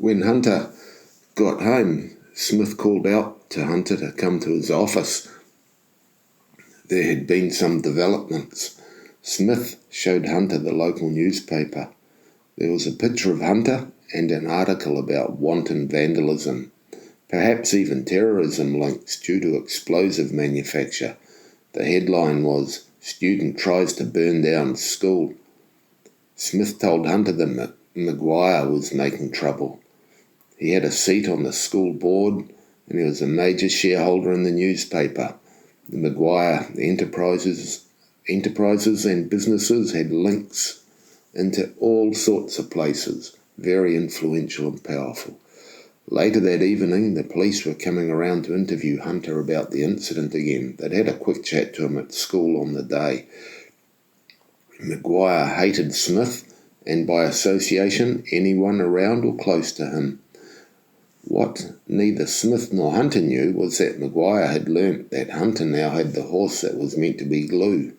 When Hunter got home, Smith called out to Hunter to come to his office. There had been some developments. Smith showed Hunter the local newspaper. There was a picture of Hunter and an article about wanton vandalism, perhaps even terrorism links due to explosive manufacture. The headline was, "Student Tries to Burn Down School." Smith told Hunter that Maguire was making trouble. He had a seat on the school board and he was a major shareholder in the newspaper. The Maguire enterprises and businesses had links into all sorts of places, very influential and powerful. Later that evening, the police were coming around to interview Hunter about the incident again. They'd had a quick chat to him at school on the day. Maguire hated Smith, and by association, anyone around or close to him. What neither Smith nor Hunter knew was that Maguire had learnt that Hunter now had the horse that was meant to be glue.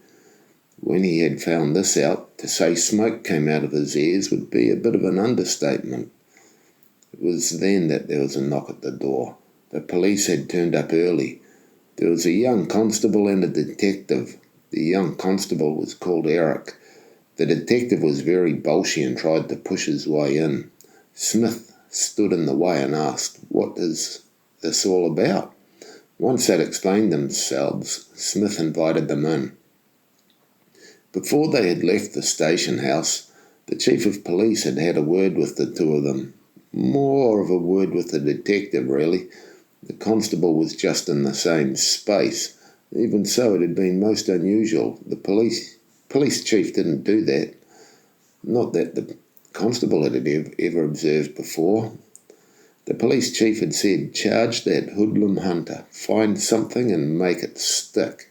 When he had found this out, to say smoke came out of his ears would be a bit of an understatement. It was then that there was a knock at the door. The police had turned up early. There was a young constable and a detective. The young constable was called Eric. The detective was very bolshy and tried to push his way in. Smith stood in the way and asked, "What is this all about?" Once they'd explained themselves, Smith invited them in. Before they had left the station house, the chief of police had had a word with the two of them. More of a word with the detective, really. The constable was just in the same space. Even so, it had been most unusual. The police chief didn't do that. Not that the constable had ever observed before. The police chief had said, "Charge that hoodlum Hunter, find something and make it stick."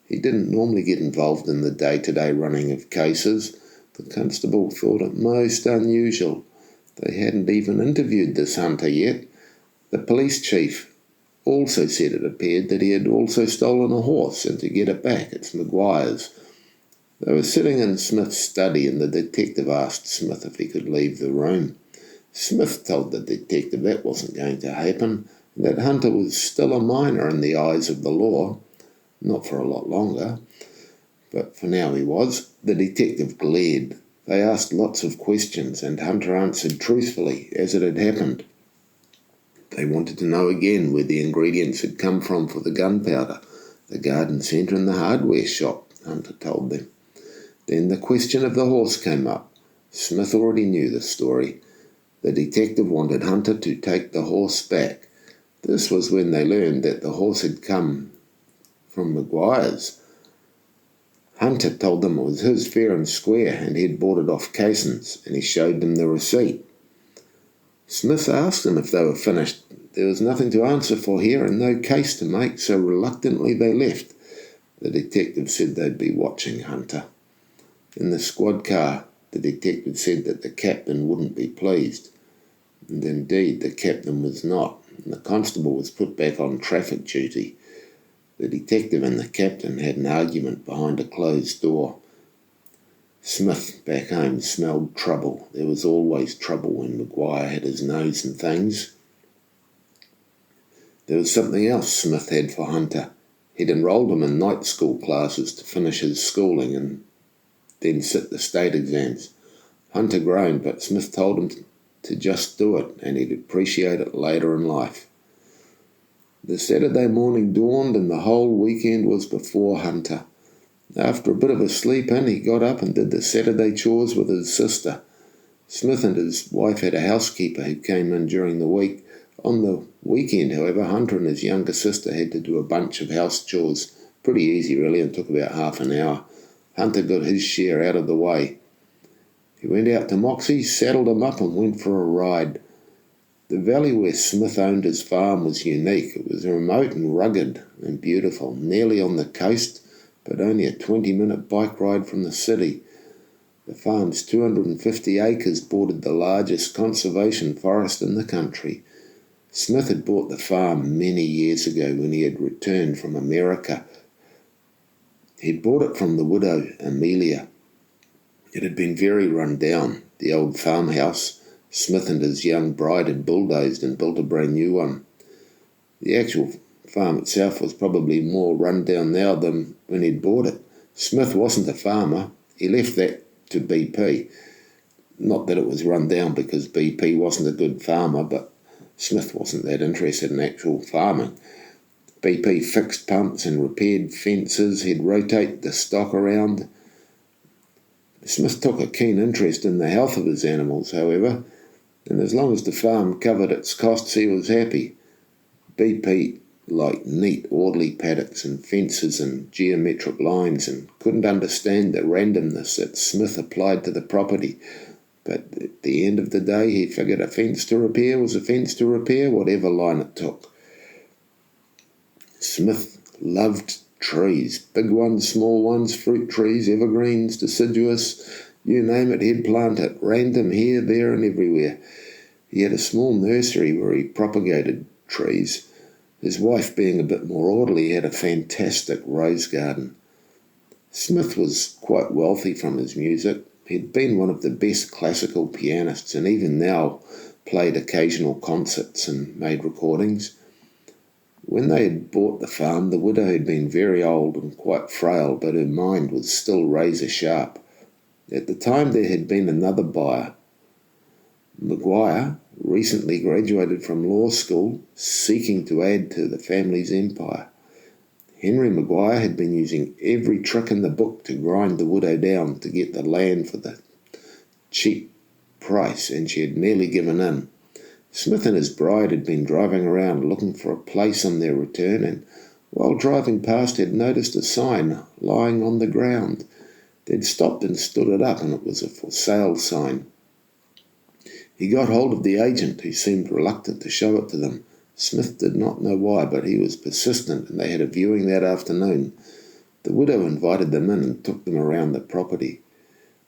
He didn't normally get involved in the day-to-day running of cases. The constable thought it most unusual. They hadn't even interviewed this Hunter yet. The police chief also said it appeared that he had also stolen a horse, and to get it back, it's Maguire's. They were sitting in Smith's study, and the detective asked Smith if he could leave the room. Smith told the detective that wasn't going to happen, and that Hunter was still a minor in the eyes of the law. Not for a lot longer, but for now he was. The detective glared. They asked lots of questions, and Hunter answered truthfully, as it had happened. They wanted to know again where the ingredients had come from for the gunpowder. The garden centre and the hardware shop, Hunter told them. Then the question of the horse came up. Smith already knew the story. The detective wanted Hunter to take the horse back. This was when they learned that the horse had come from Maguire's. Hunter told them it was his fair and square, and he had bought it off Cason's, and he showed them the receipt. Smith asked them if they were finished. There was nothing to answer for here and no case to make, so reluctantly they left. The detective said they'd be watching Hunter. In the squad car, the detective said that the captain wouldn't be pleased. And indeed, the captain was not, and the constable was put back on traffic duty. The detective and the captain had an argument behind a closed door. Smith, back home, smelled trouble. There was always trouble when Maguire had his nose in things. There was something else Smith had for Hunter. He'd enrolled him in night school classes to finish his schooling and then sit the state exams. Hunter groaned, but Smith told him to just do it, and he'd appreciate it later in life. The Saturday morning dawned, and the whole weekend was before Hunter. After a bit of a sleep in, he got up and did the Saturday chores with his sister. Smith and his wife had a housekeeper who came in during the week. On the weekend, however, Hunter and his younger sister had to do a bunch of house chores. Pretty easy, really, and took about half an hour. Hunter got his share out of the way. He went out to Moxy, saddled him up and went for a ride. The valley where Smith owned his farm was unique. It was remote and rugged and beautiful, nearly on the coast, but only a 20-minute bike ride from the city. The farm's 250 acres bordered the largest conservation forest in the country. Smith had bought the farm many years ago when he had returned from America. He'd bought it from the widow, Amelia. It had been very run down. The old farmhouse, Smith and his young bride had bulldozed and built a brand new one. The actual farm itself was probably more run down now than when he'd bought it. Smith wasn't a farmer. He left that to BP. Not that it was run down because BP wasn't a good farmer, but Smith wasn't that interested in actual farming. BP fixed pumps and repaired fences. He'd rotate the stock around. Smith took a keen interest in the health of his animals, however, and as long as the farm covered its costs, he was happy. BP liked neat, orderly paddocks and fences and geometric lines, and couldn't understand the randomness that Smith applied to the property. But at the end of the day, he figured a fence to repair was a fence to repair, whatever line it took. Smith loved trees, big ones, small ones, fruit trees, evergreens, deciduous, you name it, he'd plant it, random here, there and everywhere. He had a small nursery where he propagated trees. His wife, being a bit more orderly, had a fantastic rose garden. Smith was quite wealthy from his music. He'd been one of the best classical pianists and even now played occasional concerts and made recordings. When they had bought the farm, the widow had been very old and quite frail, but her mind was still razor sharp. At the time there had been another buyer. Maguire, recently graduated from law school, seeking to add to the family's empire. Henry Maguire had been using every trick in the book to grind the widow down to get the land for the cheap price, and she had nearly given in. Smith and his bride had been driving around looking for a place on their return, and while driving past had noticed a sign lying on the ground. They'd stopped and stood it up, and it was a for sale sign. He got hold of the agent, who seemed reluctant to show it to them. Smith did not know why, but he was persistent, and they had a viewing that afternoon. The widow invited them in and took them around the property.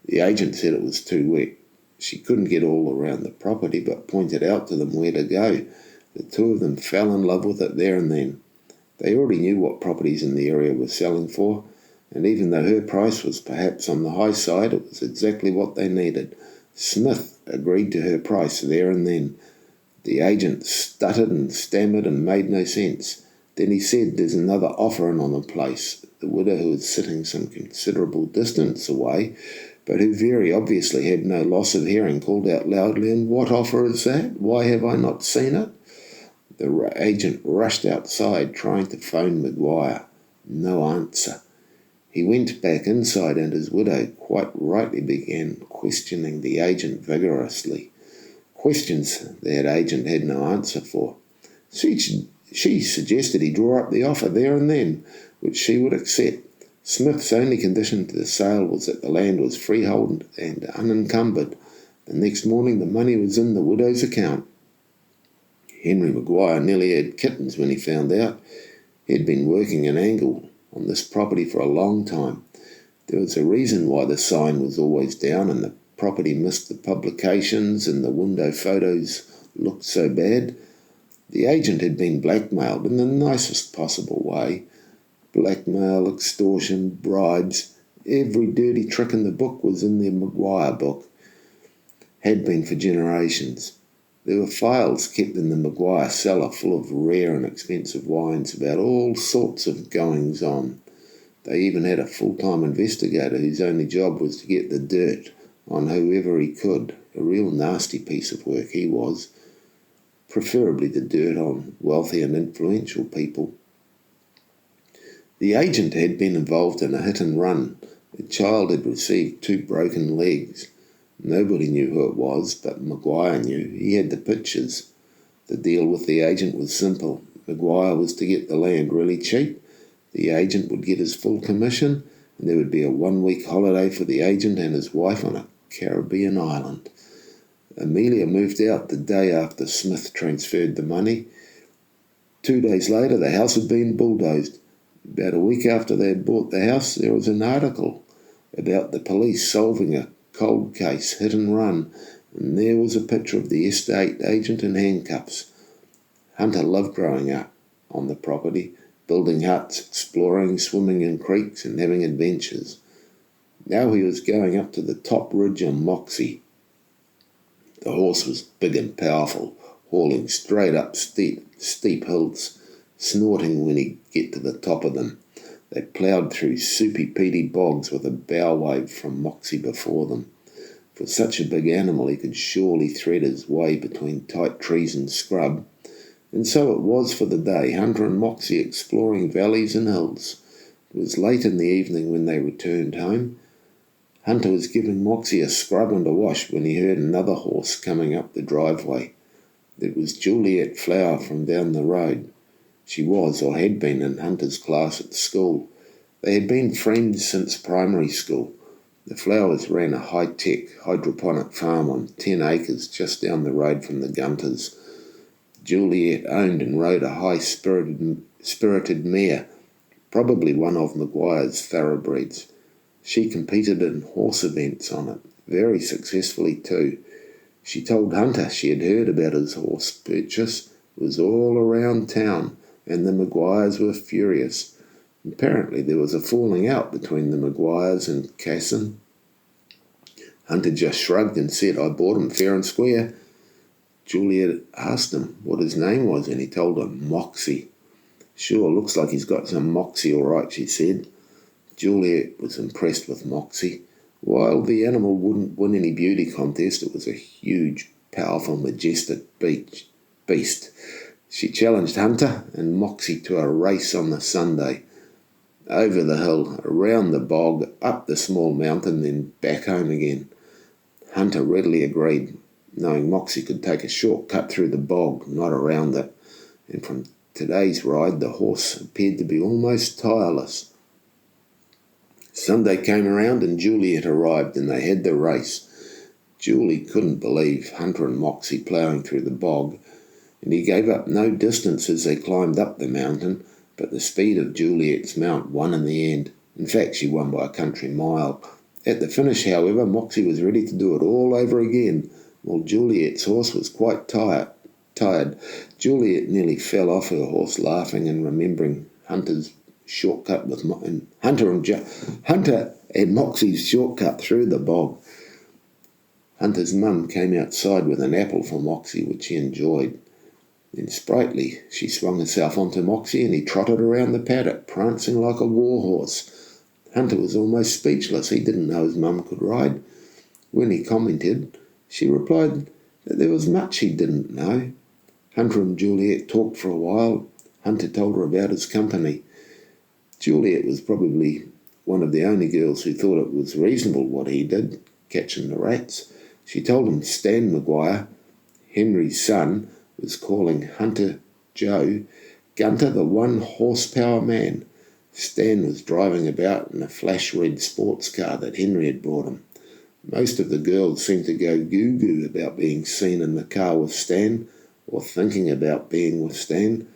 The agent said it was too wet. She couldn't get all around the property, but pointed out to them where to go. The two of them fell in love with it there and then. They already knew what properties in the area were selling for, and even though her price was perhaps on the high side, it was exactly what they needed. Smith agreed to her price there and then. The agent stuttered and stammered and made no sense. Then he said, "There's another offer in on the place." The widow, who was sitting some considerable distance away, but who very obviously had no loss of hearing, called out loudly, "And what offer is that? Why have I not seen it?" The agent rushed outside, trying to phone Maguire. No answer. He went back inside, and his widow quite rightly began questioning the agent vigorously. Questions that agent had no answer for. She suggested he draw up the offer there and then, which she would accept. Smith's only condition to the sale was that the land was freehold and unencumbered. The next morning the money was in the widow's account. Henry Maguire nearly had kittens when he found out. He had been working an angle on this property for a long time. There was a reason why the sign was always down and the property missed the publications and the window photos looked so bad. The agent had been blackmailed in the nicest possible way. Blackmail, extortion, bribes, every dirty trick in the book was in the Maguire book. Had been for generations. There were files kept in the Maguire cellar full of rare and expensive wines about all sorts of goings-on. They even had a full-time investigator whose only job was to get the dirt on whoever he could. A real nasty piece of work he was. Preferably the dirt on wealthy and influential people. The agent had been involved in a hit and run. The child had received 2 broken legs. Nobody knew who it was, but Maguire knew. He had the pictures. The deal with the agent was simple. Maguire was to get the land really cheap. The agent would get his full commission, and there would be a 1-week holiday for the agent and his wife on a Caribbean island. Amelia moved out the day after Smith transferred the money. 2 days later, the house had been bulldozed. About a week after they had bought the house, there was an article about the police solving a cold case, hit and run, and there was a picture of the estate agent in handcuffs. Hunter loved growing up on the property, building huts, exploring, swimming in creeks, and having adventures. Now he was going up to the top ridge on Moxy. The horse was big and powerful, hauling straight up steep hills, snorting when he'd get to the top of them. They ploughed through soupy peaty bogs with a bow wave from Moxy before them. For such a big animal he could surely thread his way between tight trees and scrub. And so it was for the day, Hunter and Moxy exploring valleys and hills. It was late in the evening when they returned home. Hunter was giving Moxy a scrub and a wash when he heard another horse coming up the driveway. It was Juliet Flower from down the road. She was, or had been, in Hunter's class at school. They had been friends since primary school. The Flowers ran a high-tech hydroponic farm on 10 acres just down the road from the Gunters. Juliet owned and rode a high-spirited mare, probably one of Maguire's thoroughbreds. She competed in horse events on it, very successfully too. She told Hunter she had heard about his horse purchase. It was all around town, and the Maguires were furious. Apparently there was a falling out between the Maguires and Casson. Hunter just shrugged and said, "I bought him fair and square." Juliet asked him what his name was, and he told her, Moxy. "Sure, looks like he's got some moxie all right," she said. Juliet was impressed with Moxy. While the animal wouldn't win any beauty contest, it was a huge, powerful, majestic beast. She challenged Hunter and Moxy to a race on the Sunday. Over the hill, around the bog, up the small mountain, then back home again. Hunter readily agreed, knowing Moxy could take a shortcut through the bog, not around it. And from today's ride, the horse appeared to be almost tireless. Sunday came around and Juliet arrived, and they had the race. Julie couldn't believe Hunter and Moxy ploughing through the bog, and he gave up no distance as they climbed up the mountain, but the speed of Juliet's mount won in the end. In fact, she won by a country mile. At the finish, however, Moxy was ready to do it all over again, while Juliet's horse was quite tired. Juliet nearly fell off her horse, laughing and remembering Hunter's shortcut with Hunter and Moxy's shortcut through the bog. Hunter's mum came outside with an apple for Moxy, which he enjoyed. Then sprightly, she swung herself onto Moxy, and he trotted around the paddock, prancing like a war horse. Hunter was almost speechless. He didn't know his mum could ride. When he commented, she replied that there was much he didn't know. Hunter and Juliet talked for a while. Hunter told her about his company. Juliet was probably one of the only girls who thought it was reasonable what he did, catching the rats. She told him Stan Maguire, Henry's son, was calling Hunter Joe Gunter the 1-horsepower man. Stan was driving about in a flash-red sports car that Henry had brought him. Most of the girls seemed to go goo-goo about being seen in the car with Stan, or thinking about being with Stan.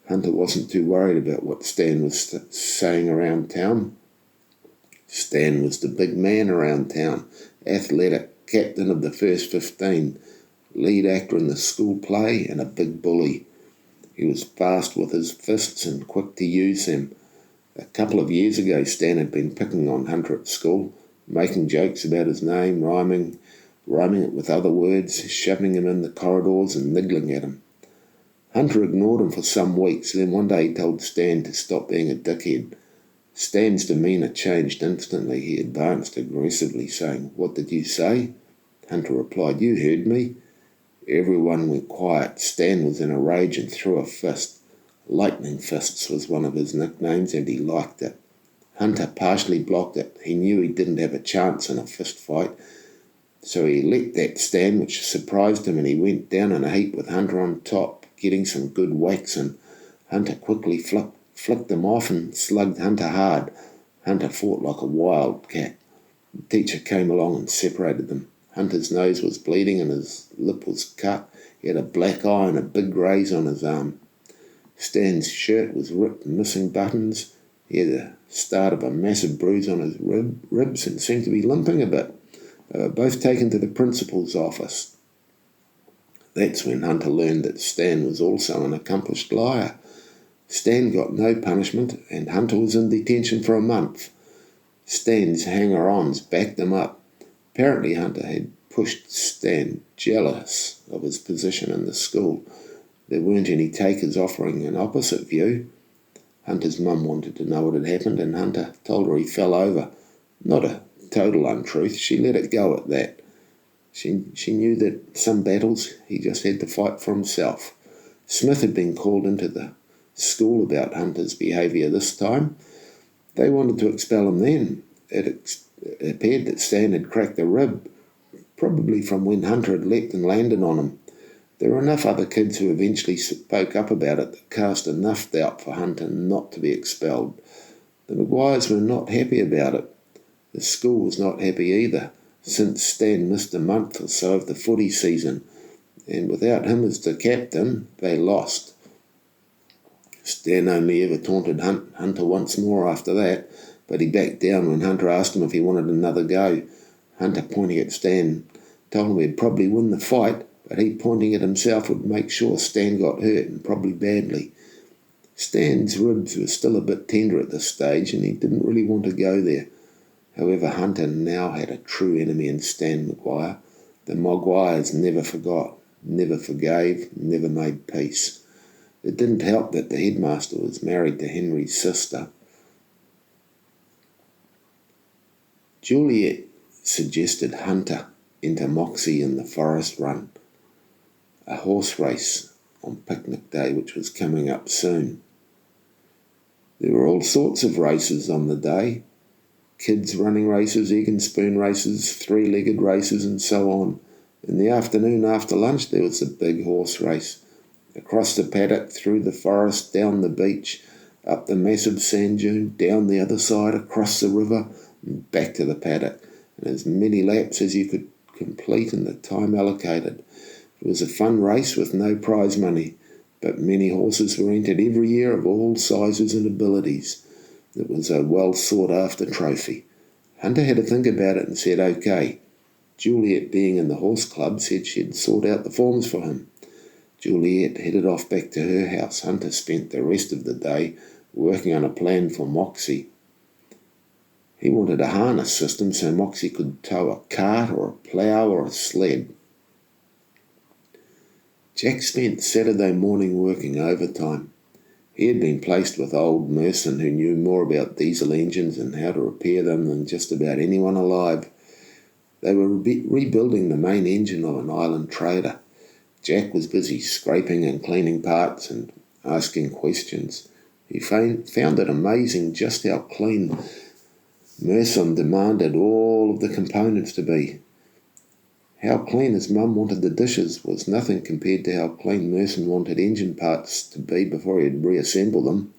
Hunter wasn't too worried about what Stan was saying around town. Stan was the big man around town, athletic, captain of the first 15, lead actor in the school play, and a big bully. He was fast with his fists and quick to use them. A couple of years ago, Stan had been picking on Hunter at school, making jokes about his name, rhyming it with other words, shoving him in the corridors and niggling at him. Hunter ignored him for some weeks, then one day he told Stan to stop being a dickhead. Stan's demeanour changed instantly. He advanced aggressively, saying, "What did you say?" Hunter replied, "You heard me." Everyone went quiet. Stan was in a rage and threw a fist. Lightning Fists was one of his nicknames, and he liked it. Hunter partially blocked it. He knew he didn't have a chance in a fist fight, so he let that stand, which surprised him, and he went down in a heap with Hunter on top, getting some good whacks in. Hunter quickly flicked him off and slugged Hunter hard. Hunter fought like a wildcat. The teacher came along and separated them. Hunter's nose was bleeding and his lip was cut. He had a black eye and a big graze on his arm. Stan's shirt was ripped and missing buttons. He had the start of a massive bruise on his ribs and seemed to be limping a bit. They were both taken to the principal's office. That's when Hunter learned that Stan was also an accomplished liar. Stan got no punishment, and Hunter was in detention for a month. Stan's hanger-ons backed him up. Apparently Hunter had pushed Stan, jealous of his position in the school. There weren't any takers offering an opposite view. Hunter's mum wanted to know what had happened, and Hunter told her he fell over. Not a total untruth, she let it go at that. She knew that some battles he just had to fight for himself. Smith had been called into the school about Hunter's behaviour this time. They wanted to expel him then. It appeared that Stan had cracked a rib, probably from when Hunter had leapt and landed on him. There were enough other kids who eventually spoke up about it that cast enough doubt for Hunter not to be expelled. The Maguires were not happy about it. The school was not happy either, since Stan missed a month or so of the footy season, and without him as the captain, they lost. Stan only ever taunted Hunter once more after that, but he backed down when Hunter asked him if he wanted another go. Hunter, pointing at Stan, told him he'd probably win the fight, but he, pointing at himself, would make sure Stan got hurt, and probably badly. Stan's ribs were still a bit tender at this stage, and he didn't really want to go there. However, Hunter now had a true enemy in Stan Maguire. The Maguires never forgot, never forgave, never made peace. It didn't help that the headmaster was married to Henry's sister. Juliet suggested Hunter enter Moxy in the Forest Run, a horse race on picnic day which was coming up soon. There were all sorts of races on the day. Kids running races, egg and spoon races, three-legged races, and so on. In the afternoon after lunch there was a big horse race. Across the paddock, through the forest, down the beach, up the massive sand dune, down the other side, across the river, and back to the paddock, and as many laps as you could complete in the time allocated. It was a fun race with no prize money, but many horses were entered every year of all sizes and abilities. It was a well-sought-after trophy. Hunter had to think about it and said okay. Juliet, being in the horse club, said she'd sort out the forms for him. Juliet headed off back to her house. Hunter spent the rest of the day working on a plan for Moxy. He wanted a harness system so Moxy could tow a cart or a plough or a sled. Jack spent Saturday morning working overtime. He had been placed with old Merson, who knew more about diesel engines and how to repair them than just about anyone alive. They were rebuilding the main engine of an island trader. Jack was busy scraping and cleaning parts and asking questions. He found it amazing just how clean Merson demanded all of the components to be. How clean his mum wanted the dishes was nothing compared to how clean Merson wanted engine parts to be before he'd reassemble them.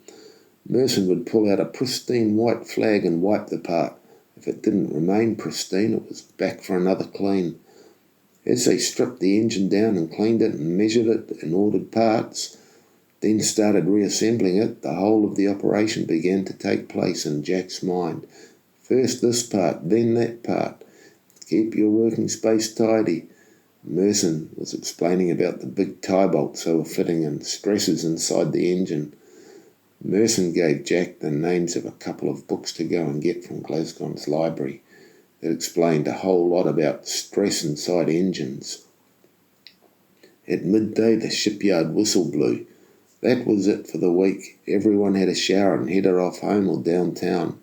Merson would pull out a pristine white flag and wipe the part. If it didn't remain pristine, it was back for another clean. As they stripped the engine down and cleaned it and measured it and ordered parts, then started reassembling it, the whole of the operation began to take place in Jack's mind. First this part, then that part. Keep your working space tidy. Merson was explaining about the big tie bolts they were fitting and stresses inside the engine. Merson gave Jack the names of a couple of books to go and get from Glasgow's library that explained a whole lot about stress inside engines. At midday the shipyard whistle blew. That was it for the week. Everyone had a shower and headed off home or downtown.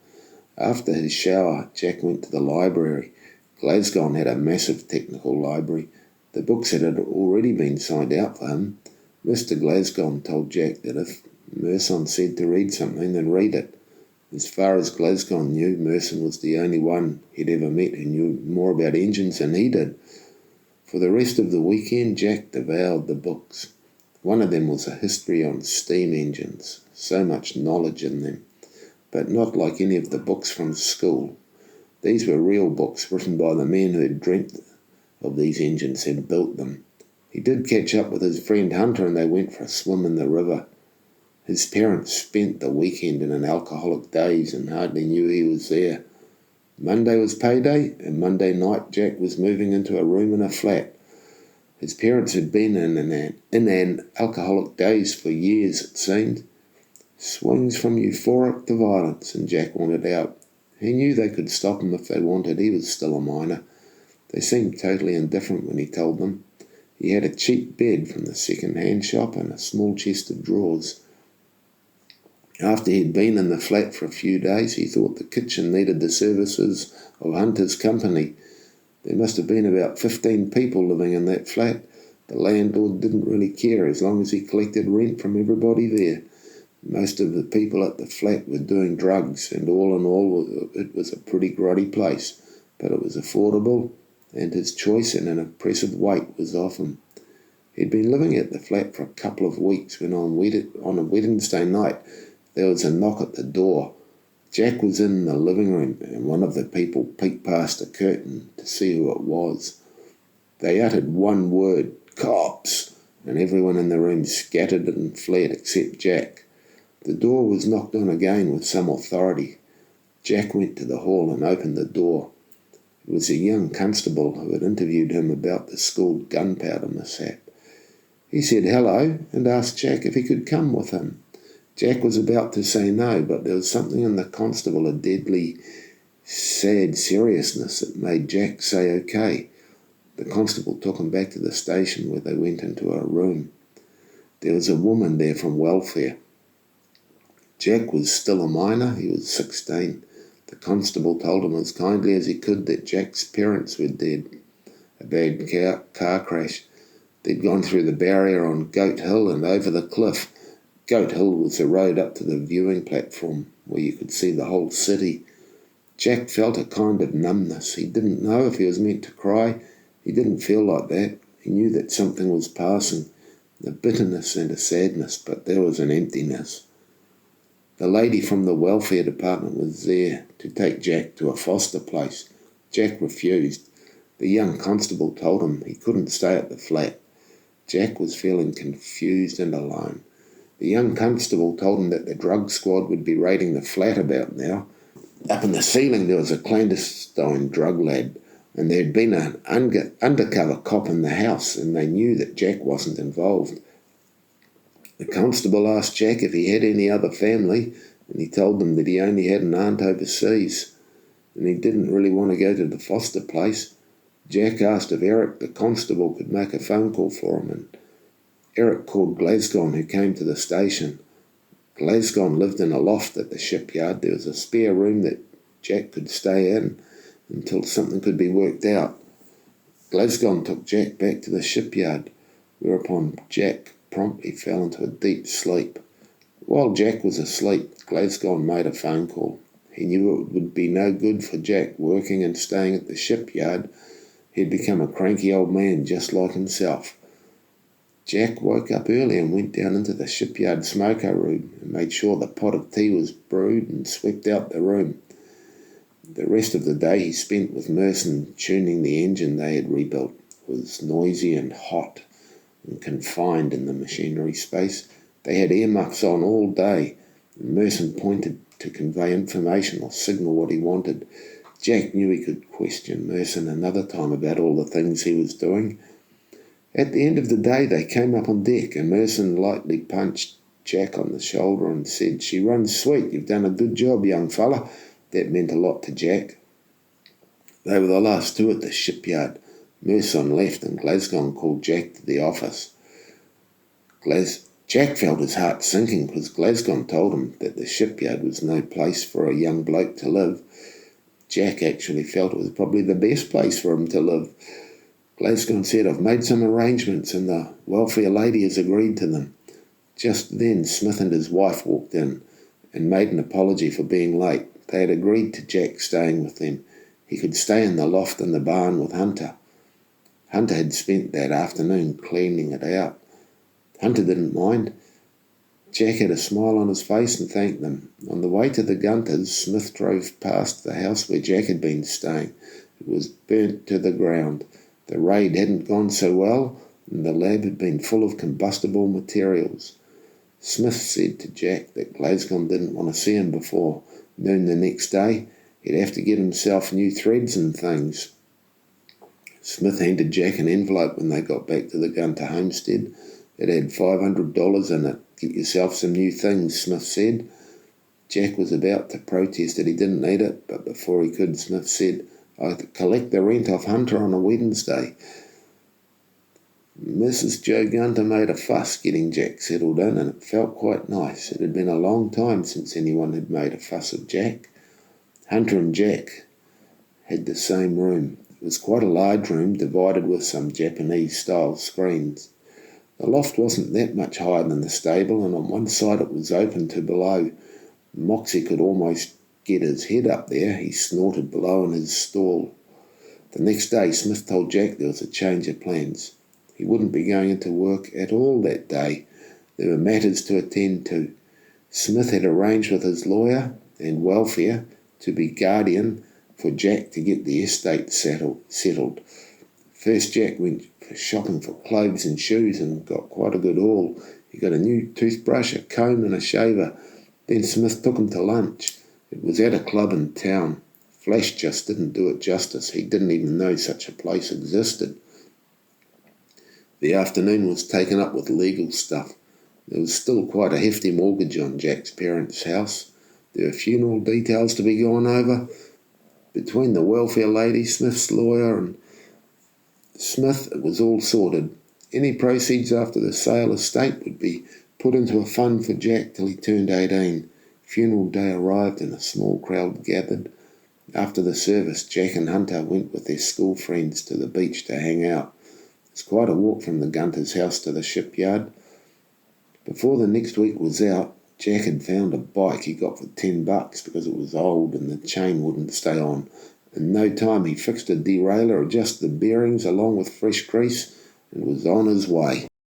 After his shower, Jack went to the library. Glasgow had a massive technical library. The books had already been signed out for him. Mr. Glasgow told Jack that if Merson said to read something, then read it. As far as Glasgow knew, Merson was the only one he'd ever met who knew more about engines than he did. For the rest of the weekend, Jack devoured the books. One of them was a history on steam engines. So much knowledge in them, but not like any of the books from school. These were real books written by the men who had dreamt of these engines and built them. He did catch up with his friend Hunter and they went for a swim in the river. His parents spent the weekend in an alcoholic daze and hardly knew he was there. Monday was payday, and Monday night Jack was moving into a room in a flat. His parents had been in an alcoholic daze for years, it seemed. Swings from euphoric to violence, and Jack wanted out. He knew they could stop him if they wanted. He was still a minor. They seemed totally indifferent when he told them. He had a cheap bed from the second-hand shop and a small chest of drawers. After he'd been in the flat for a few days, he thought the kitchen needed the services of Hunter's company. There must have been about 15 people living in that flat. The landlord didn't really care as long as he collected rent from everybody there. Most of the people at the flat were doing drugs, and all in all it was a pretty grotty place, but it was affordable, and his choice and an oppressive weight was off him. He'd been living at the flat for a couple of weeks when on a Wednesday night there was a knock at the door. Jack was in the living room, and one of the people peeked past the curtain to see who it was. They uttered one word, "Cops!" and everyone in the room scattered and fled except Jack. The door was knocked on again with some authority. Jack went to the hall and opened the door. It was a young constable who had interviewed him about the school gunpowder mishap. He said hello and asked Jack if he could come with him. Jack was about to say no, but there was something in the constable, a deadly, sad seriousness that made Jack say okay. The constable took him back to the station where they went into a room. There was a woman there from welfare. Jack was still a minor. He was 16. The constable told him as kindly as he could that Jack's parents were dead. A bad car crash. They'd gone through the barrier on Goat Hill and over the cliff. Goat Hill was the road up to the viewing platform where you could see the whole city. Jack felt a kind of numbness. He didn't know if he was meant to cry. He didn't feel like that. He knew that something was passing, a bitterness and a sadness, but there was an emptiness. The lady from the welfare department was there to take Jack to a foster place. Jack refused. The young constable told him he couldn't stay at the flat. Jack was feeling confused and alone. The young constable told him that the drug squad would be raiding the flat about now. Up in the ceiling there was a clandestine drug lab, and there had been an undercover cop in the house, and they knew that Jack wasn't involved. The constable asked Jack if he had any other family, and he told them that he only had an aunt overseas, and he didn't really want to go to the foster place. Jack asked if Eric, the constable, could make a phone call for him, and Eric called Glasgow, who came to the station. Glasgow lived in a loft at the shipyard. There was a spare room that Jack could stay in until something could be worked out. Glasgow took Jack back to the shipyard, whereupon Jack promptly fell into a deep sleep. While Jack was asleep, Glasgow made a phone call. He knew it would be no good for Jack working and staying at the shipyard. He'd become a cranky old man just like himself. Jack woke up early and went down into the shipyard smoker room and made sure the pot of tea was brewed and swept out the room. The rest of the day he spent with Merson tuning the engine they had rebuilt. It was noisy and hot and confined in the machinery space. They had earmuffs on all day, and Merson pointed to convey information or signal what he wanted. Jack knew he could question Merson another time about all the things he was doing. At the end of the day they came up on deck, and Merson lightly punched Jack on the shoulder and said, "She runs sweet, you've done a good job, young fella." That meant a lot to Jack. They were the last two at the shipyard. Merson left and Glasgow called Jack to the office. Jack felt his heart sinking because Glasgow told him that the shipyard was no place for a young bloke to live. Jack actually felt it was probably the best place for him to live. Glasgow said, "I've made some arrangements and the welfare lady has agreed to them." Just then Smith and his wife walked in and made an apology for being late. They had agreed to Jack staying with them. He could stay in the loft in the barn with Hunter. Hunter had spent that afternoon cleaning it out. Hunter didn't mind. Jack had a smile on his face and thanked them. On the way to the Gunters, Smith drove past the house where Jack had been staying. It was burnt to the ground. The raid hadn't gone so well, and the lab had been full of combustible materials. Smith said to Jack that Glasgow didn't want to see him before noon the next day. He'd have to get himself new threads and things. Smith handed Jack an envelope when they got back to the Gunter homestead. It had $500 in it. "Get yourself some new things," Smith said. Jack was about to protest that he didn't need it, but before he could, Smith said, I collect the rent off Hunter on a Wednesday." Mrs. Joe Gunter made a fuss getting Jack settled in, and it felt quite nice. It had been a long time since anyone had made a fuss of Jack. Hunter and Jack had the same room. It was quite a large room, divided with some Japanese-style screens. The loft wasn't that much higher than the stable, and on one side it was open to below. Moxy could almost get his head up there. He snorted below in his stall. The next day Smith told Jack there was a change of plans. He wouldn't be going into work at all that day. There were matters to attend to. Smith had arranged with his lawyer and welfare to be guardian for Jack to get the estate settled. First Jack went shopping for clothes and shoes and got quite a good haul. He got a new toothbrush, a comb and a shaver. Then Smith took him to lunch. It was at a club in town. Flash just didn't do it justice. He didn't even know such a place existed. The afternoon was taken up with legal stuff. There was still quite a hefty mortgage on Jack's parents' house. There were funeral details to be gone over. Between the welfare lady, Smith's lawyer, and Smith, it was all sorted. Any proceeds after the sale estate would be put into a fund for Jack till he turned 18. Funeral day arrived and a small crowd gathered. After the service, Jack and Hunter went with their school friends to the beach to hang out. It's quite a walk from the Gunter's house to the shipyard. Before the next week was out, Jack had found a bike he got for $10 because it was old and the chain wouldn't stay on. In no time he fixed a derailleur, adjusted the bearings along with fresh grease, and was on his way.